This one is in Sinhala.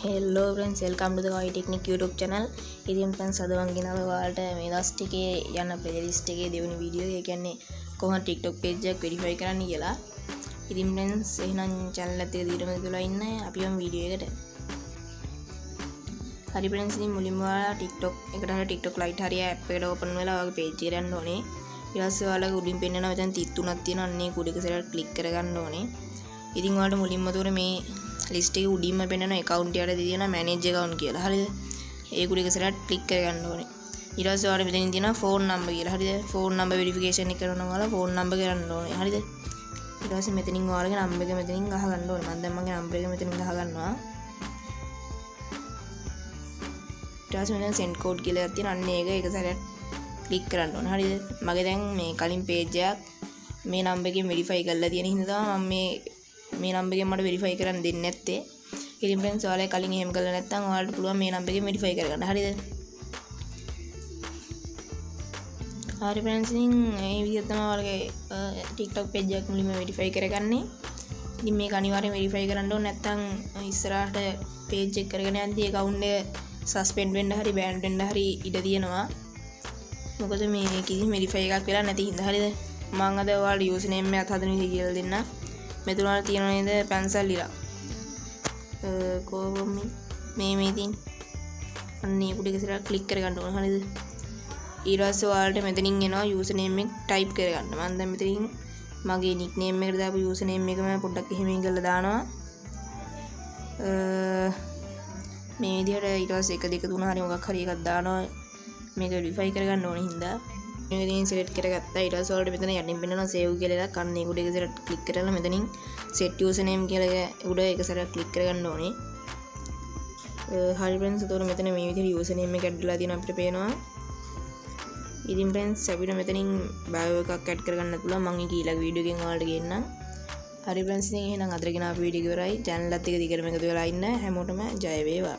Hello friends, welcome to the Koi Technique YouTube channel. ඉතින් friends අද මම ගෙනාවා ඔයාලට මේ ලාස්ට් එකේ යන playlist එකේ දෙවෙනි වීඩියෝ එක කියන්නේ කොහොමද TikTok page එකක් verify කරන්න කියලා. ඉතින් friends එහෙනම් channel එකත් එක දිගටම දාලා ඉන්න අපි යමු වීඩියෝ එකට. හරි friends ඉතින් මුලින්ම ඔයාලා TikTok එකට හරිය TikTok Lite හරිය app එකට open වෙලා ඔයාගේ page එකට යන්න ඕනේ. ඊට පස්සේ ඔයාලගේ උඩින් පෙන්නනවා මෙතන 33ක් තියෙනවා. අන්නේ කුඩ එක සැරයක් click කරගන්න ඕනේ. ඉතින් ඔයාලට මුලින්ම උතෝර මේ ලිස්ට් එකේ උඩින්ම පෙන්නන account එකට තියෙනවා manage account කියලා. හරිද? ඒ කුඩ එක සැරයක් click කරගන්න ඕනේ. ඊට පස්සේ ඔයාලට මෙතනින් තියෙනවා phone number කියලා. හරිද? phone number verification එක කරනවා ඔයාලා phone number කරන්න ඕනේ. හරිද? ඊට පස්සේ මෙතනින් ඔයාලගේ number එක මෙතනින් ගහගන්න ඕනේ. මම දැන් මගේ number එක මෙතනින් ගහගන්නවා. ඊට පස්සේ මෙතන send code කියලා එකක් තියෙනවා. අන්න ඒක සැරයක් click කරන්න ඕනේ. හරිද? මගේ දැන් මේ කලින් page එකක් මේ number එකෙන් verify කරලා තියෙන හින්දා තමයි මම මේ number එකෙන් මට verify කරන්න දෙන්නේ නැත්තේ. ඉතින් friends ඔයාලා කලින් එහෙම කළා නැත්නම් ඔයාලට පුළුවන් මේ number එකෙන් verify කරගන්න. හරිද? හරි friends ඉතින් මේ විදිහට තමයි ඔයාලගේ TikTok page එකක් මුලින්ම verify කරගන්නේ. ඉතින් මේක අනිවාර්යෙන් verify කරන්න ඕනේ නැත්නම් ඉස්සරහට page එක කරගෙන යද්දී account එක suspend වෙන්න හරි ban වෙන්න හරි ඉඩ තියෙනවා. මොකද මේ කිසිම verify එකක් වෙලා නැති හින්දා. හරිද? මම අද ඔයාලට username එකත් හදන විදිහ කියලා දෙන්න. මෙතන වල තියෙනවා නේද පැන්සල් ඉරක්. කොහොම මේ ඉතින් අන්නේ උඩ එක සැරයක් ක්ලික් කරගන්න ඕන. හරිද? ඊට පස්සේ ඔයාලට මෙතනින් එනවා username එක type කරගන්න. මම දැන් මෙතනින් මගේ nickname එකට දාපු username එක මම පොඩ්ඩක් එහෙමින් කරලා දානවා. මේ විදිහට ඊට පස්සේ 1 2 3 හරි මොකක් හරි එකක් දානවා. මේක verify කරගන්න ඕන හින්දා මේක ඉතින් select කරගත්තා. ඊට පස්සේ ඔයාලට මෙතන යටින් පෙන්නනවා save කියලා එකක්. අන්න ඒක උඩ එක සැරයක් click කරලා මෙතනින් set username කියලා උඩ එක සැරයක් click කරගන්න ඕනේ. හරි friends එතකොට මෙතන මේ විදිහට username එක ඇඩ් වෙලා තියෙනවා අපිට පේනවා. ඉතින් friends අපිට මෙතනින් bio එකක් ඇඩ් කරගන්න පුළුවන්. මම ඒක ඊළඟ වීඩියෝ එකෙන් ඔයාලට ගෙන්නම්. හරි friends ඉතින් එහෙනම් අදට ගෙන ආපු වීඩියෝ එක ඉවරයි. channel එකත් එක දිගටම එකතු වෙලා ඉන්න හැමෝටම ජය වේවා.